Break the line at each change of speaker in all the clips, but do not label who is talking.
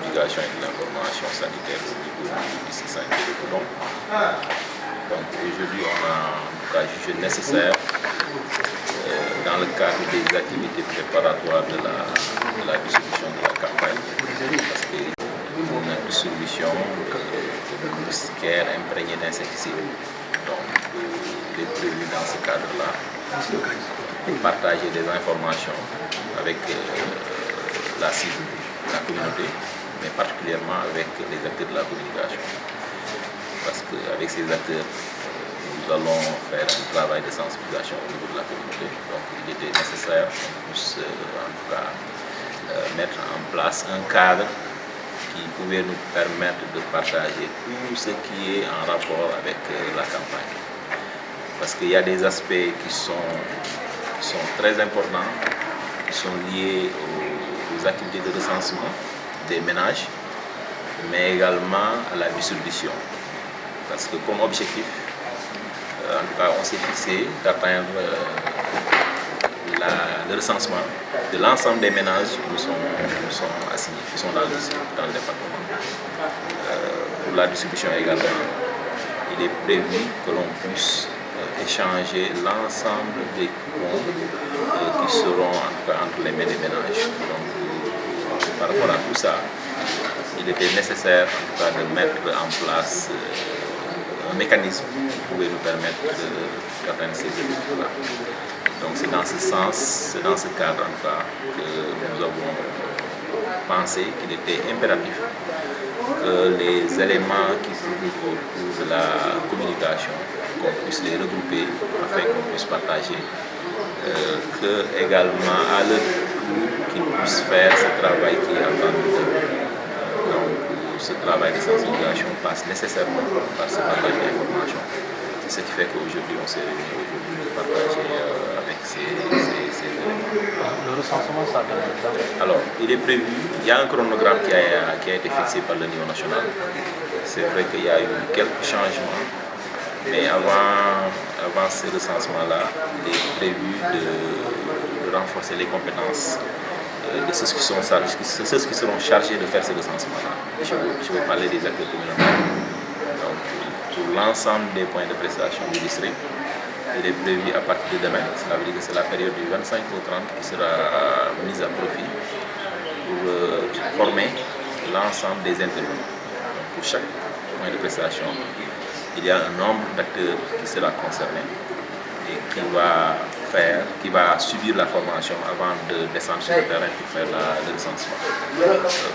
divulgation et de l'information sanitaire au niveau du district sanitaire de Coulomb. Donc aujourd'hui, on a en tout cas jugé nécessaire, dans le cadre des activités préparatoires de la distribution de la campagne, parce que une distribution de moustiquaires imprégnée d'insecticides. Donc il est prévu dans ce cadre-là de partager des informations avec la cible, la communauté, mais particulièrement avec les acteurs de la communication. Parce qu'avec ces acteurs, nous allons faire un travail de sensibilisation au niveau de la communauté. Donc il était nécessaire qu'on puisse en tout cas mettre en place un cadre qui pouvait nous permettre de partager tout ce qui est en rapport avec la campagne. Parce qu'il y a des aspects qui sont très importants, qui sont liés aux activités de recensement des ménages, mais également à la distribution. Parce que comme objectif, en tout cas, on s'est fixé d'atteindre le recensement de l'ensemble des ménages qui nous sont assignés, qui sont dans le département. Pour la distribution également, il est prévu que l'on puisse échanger l'ensemble des coupons qui seront en tout cas entre les mains des ménages. Donc, par rapport à tout ça, il était nécessaire en tout cas de mettre en place un mécanisme qui pouvait nous permettre d'atteindre ces objectifs-là. Donc c'est dans ce sens, c'est dans ce cadre en tout cas que nous avons pensé qu'il était impératif que les éléments qui se trouvent autour de la communication, qu'on puisse les regrouper afin qu'on puisse partager, que également à leur tour qu'ils puissent faire ce travail qui est attendu d'eux. Donc ce travail de sensibilisation passe nécessairement par ce partage d'informations. C'est ce qui fait qu'aujourd'hui on s'est réunis aujourd'hui pour partager avec ces éléments.
Le recensement, ça vient de...
Alors, il est prévu, il y a un chronogramme qui a été fixé par le niveau national. C'est vrai qu'il y a eu quelques changements, mais avant ce recensement-là, il est prévu de renforcer les compétences de ceux qui seront chargés de faire ce recensement-là. Je vais parler des acteurs communautaires. Donc, pour l'ensemble des points de prestation du district, il est prévu à partir de demain, cela veut dire que c'est la période du 25 au 30 qui sera mise à profit pour former l'ensemble des intervenants. Donc, pour chaque point de prestation, il y a un nombre d'acteurs qui sera concerné et qui va subir la formation avant de descendre sur le terrain pour faire le recensement.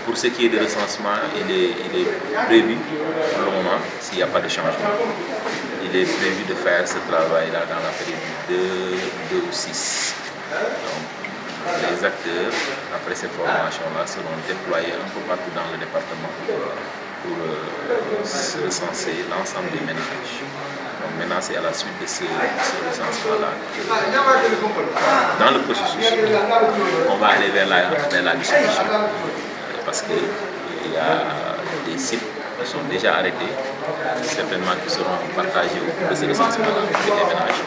Pour ce qui est du recensement, il est prévu pour le moment, s'il n'y a pas de changement, il est prévu de faire ce travail-là dans la période du 2 au 6. Donc, les acteurs, après cette formation-là, seront déployés un peu partout dans le département pour recenser l'ensemble des ménages. Donc maintenant, c'est à la suite de ce recensement-là dans le processus, on va aller vers la distribution. Parce qu'il y a des sites qui sont déjà arrêtés, certainement qui seront partagés au cours de ce recensement-là avec les ménages,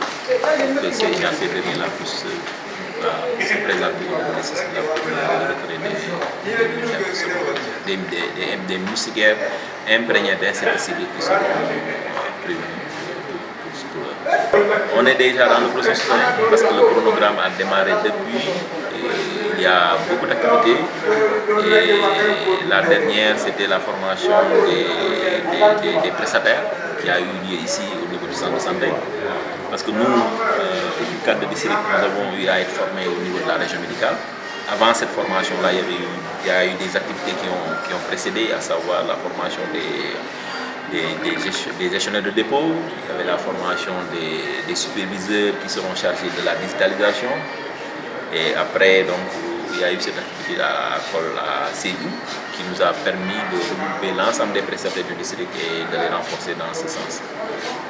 pour que ces gens février-là puissent se présenter au niveau des systèmes pour retrouver des moustiquaires imprégnés d'insecticides qui seront prévus. On est déjà dans le processus parce que le chronogramme a démarré depuis. Il y a beaucoup d'activités et la dernière c'était la formation des prestataires qui a eu lieu ici au niveau du centre de santé. Parce que nous, au cadre de district, nous avons eu à être formés au niveau de la région médicale. Avant cette formation-là, il y a eu des activités qui ont précédé, à savoir la formation des gestionnaires de dépôt, il y avait la formation des superviseurs qui seront chargés de la digitalisation. Et après, donc, il y a eu cette activité à Ségou qui nous a permis de regrouper l'ensemble des prestataires du district et de les renforcer dans ce sens.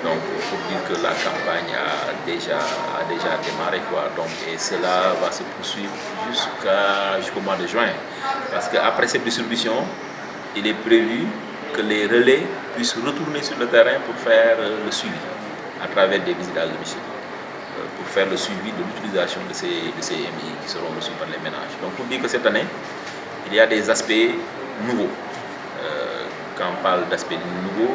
Donc, pour dire que la campagne a déjà démarré, quoi. Donc, et cela va se poursuivre jusqu'au mois de juin. Parce qu'après cette distribution, il est prévu que les relais puissent retourner sur le terrain pour faire le suivi à travers des visites à domicile, pour faire le suivi de l'utilisation de ces MI qui seront reçus par les ménages. Donc pour dire que cette année, il y a des aspects nouveau. Quand on parle d'aspect nouveau,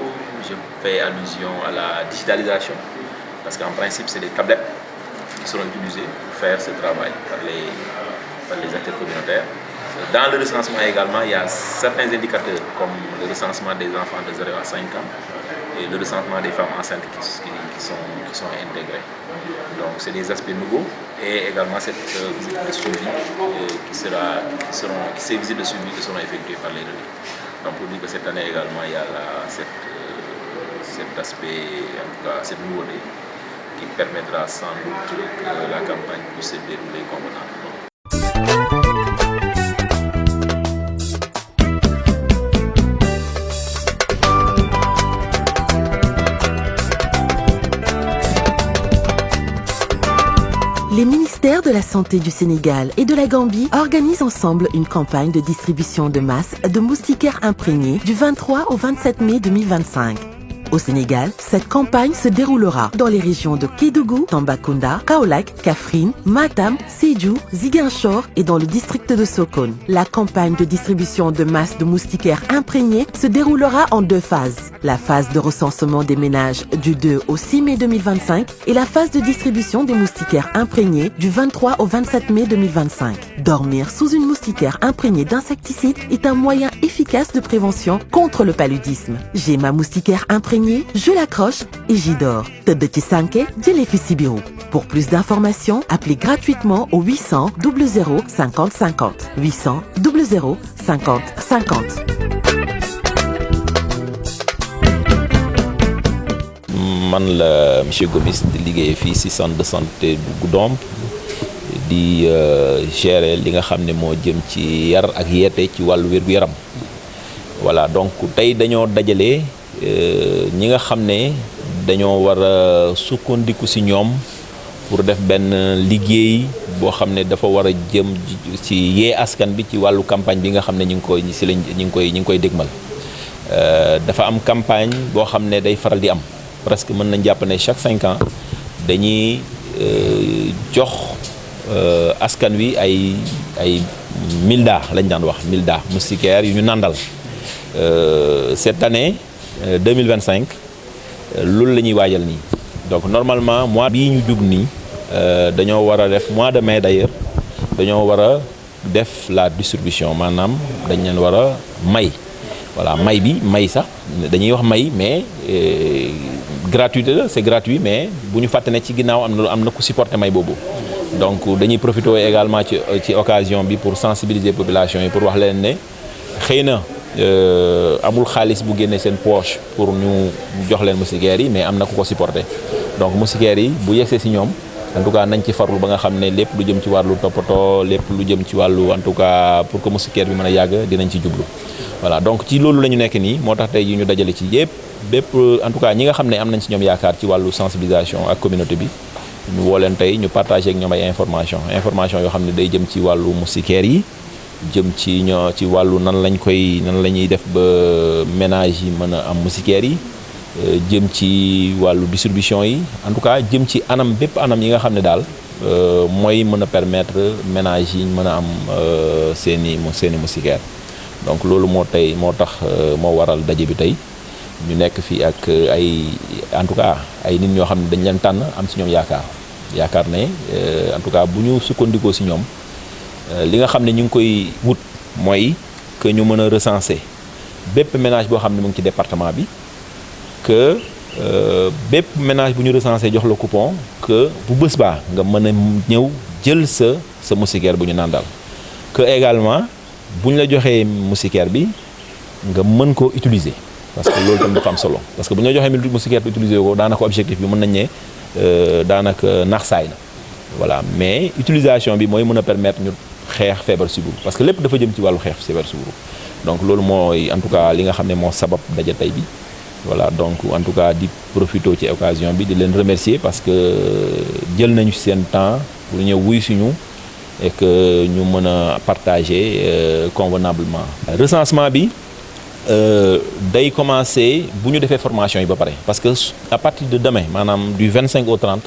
je fais allusion à la digitalisation, parce qu'en principe, c'est des tablettes qui seront utilisées pour faire ce travail par les acteurs communautaires. Dans le recensement également, il y a certains indicateurs comme le recensement des enfants de 0 à 5 ans et le recensement des femmes enceintes qui sont intégrés. Donc c'est des aspects nouveaux et également cette visite de suivi ces visites de suivi qui seront effectuées par les relais. Donc pour dire que cette année également il y a cet aspect, en tout cas cette nouveauté qui permettra sans doute que la campagne puisse se dérouler convenablement.
Les ministères de la Santé du Sénégal et de la Gambie organisent ensemble une campagne de distribution de masse de moustiquaires imprégnés du 23 au 27 mai 2025. Au Sénégal, cette campagne se déroulera dans les régions de Kédougou, Tambacounda, Kaolack, Kaffrine, Matam, Sédhiou, Ziguinchor et dans le district de Sokone. La campagne de distribution de masse de moustiquaires imprégnés se déroulera en 2 phases. La phase de recensement des ménages du 2 au 6 mai 2025 et la phase de distribution des moustiquaires imprégnés du 23 au 27 mai 2025. Dormir sous une moustiquaire imprégnée d'insecticides est un moyen efficace de prévention contre le paludisme. J'ai ma moustiquaire imprégnée, je l'accroche et j'y dors. Tëdd ci sànke, jëlee fi sibiru. Pour plus d'informations, appelez gratuitement au 800 00 50 50. 800 00 50 50.
man la monsieur Gomis di liggéey fii ci centre de santé bu Goudomp di gérer li nga xam ne moo jëm ci yar ak yeete ci wàllu wér-gu-yaram voilà donc tey dañoo dajale ñi nga xam ne dañoo war a sukkandiku ci ñoom pour def benn liggéey boo xam ne dafa war a jëm ci yee askan bi ci wàllu campagne bi nga xam ne ñu ngi koy dégmal dafa am campagne boo xam ne day faral di am presque mën nañ jàpp ne chaque 5 ans dañuy jox askan wi ay milda lañ daan wax milda moustiquaire yu ñu nandal cette année 2025 loolu la ñuy waajal nii donc normalement mois bii ñu jub nii dañoo war a def mois de mai d'ailleurs dañoo war a def la distribution maanaam dañ leen war a may voilà may bi may sax dañuy wax may mais gratuité la c'est gratuit mais bu ñu fàtte ne ci ginnaaw am na ku supporter may boobu donc dañuy profiter également ci occasion bi pour sensibiliser population yi pour wax leen ne xëy na amul xaalis bu génnee seen poche pour ñu jox leen moustiquaires yi mais am na ku ko supporter donc moustiquaires yi bu yegsee ci ñoom en tout cas nañ ci farlu ba nga xam ne lépp lu jëm ci wàllu toppatoo lépp lu jëm ci wàllu en tout cas pour que moustiquaire bi mën a yàgg dinañ ci jublu voilà donc ci loolu la ñu nekk nii moo tax tey yi ñu dajale ci bépp en tout cas ñi nga xam ne am nañ ci ñoom yaakaar ci wàllu sensibilisation ak communauté bi ñu woo leen tey ñu partager ak ñoom ay information yoo xam ne day jëm ci wàllu moustiquaires yi jëm ci wàllu nan la ñuy def ba ménage yi mën a am moustiquaires yi jëm ci wàllu distribution yi en tout cas jëm ci bépp anam yi nga xam ne daal mooy mën a permettre ménage yi mën a am seeni moustiquaires donc loolu moo tax moo waral daje bi tey ñu nekk fii ak en tout cas ay nit ñoo xam ne dañ leen tànn am ci ñoom yaakaar ne en tout cas bu ñu sukkandikoo ci ñoom li nga xam ne ñu ngi koy wut mooy que ñu mën a recenser bépp ménage boo xam ne mu ngi ci département bi que bépp ménage bu ñu recenser jox la coupon que bu bés baa nga mën a ñëw jël sa moustiquaire bu ñu nandal que également bu ñu la joxee moustiquaire bi nga mën koo utiliser parce que loolu tam dafa am solo parce que bu ñu la joxee moustiquaire bi utiliser ko daanaka objectif bi mën nañ ne daanaka nax saay na voilà mais utilisation bi mooy mën a permettre ñu xeex feebar sibiru parce que lépp dafa jëm ci wàllu xeex feebar sibiru donc loolu mooy en tout cas li nga xam ne moo sabab daje tey bi voilà donc en tout cas di profité ci occasion bi di leen remercier parce que jël nañu ci seen temps pour ñëw wuy suñu et que ñu mën a partager convenablement recensement bi day commencer bu ñu defee formation yi ba pare parce que à partir de demain maanaam du 25 au 30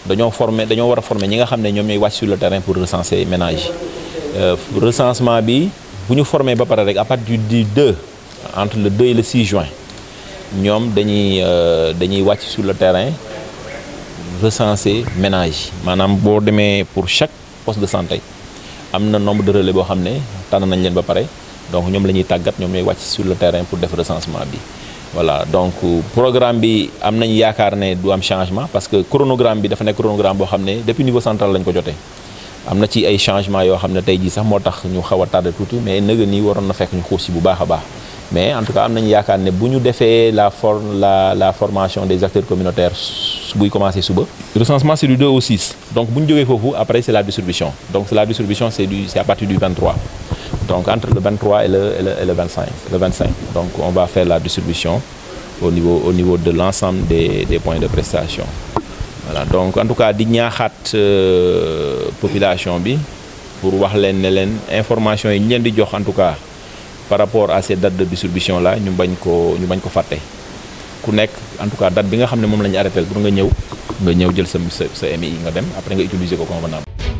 dañoo war a former ñi nga xam ne ñoom ñooy wàcc sur le terrain pour recenser ménage recensement bi bu ñu formé ba pare rek à partir du 2 entre le 2 et le 6 juin ñoom dañuy wàcc sur le terrain recenser ménage maanaam boo demee pour chaque poste de santé am na nombre de relais boo xam ne tànn nañ leen ba pare donc ñoom la ñuy tàggat ñoom ñooy wàcc sur le terrain pour def recensement bi. voilà donc programme bi am nañ yaakaar ne du am changement parce que chronogramme bi dafa nekk chronogramme boo xam ne depuis niveau central lañ ko jotee am na ci ay changement yoo xam ne tey jii sax moo tax ñu xaw a tardé tuuti mais nëga nii waroon na fekk ñu xuus si bu baax a baax mais en tout cas am nañ yaakaar ne bu ñu defee la formation des acteurs communautaires buy commencé suba. recensement c'est du 2 au 6 donc bu ñu jógee foofu après c'est la distribution donc la distribution c'est à partir du 23. Donc entre le 23 et le 25. Donc on va faire la distribution au niveau de l'ensemble des points de prestation. Voilà, donc en tout cas di ñaaxaat population bi pour wax leen ne leen information yi ñu leen di jox en tout cas par rapport à ces dates de distribution là ñu bañ ko fàtte ku nekk en tout cas date bi nga xam ne moom la ñu arrêté pour nga ñëw jël sa MI nga dem après nga utiliser ko convenablement.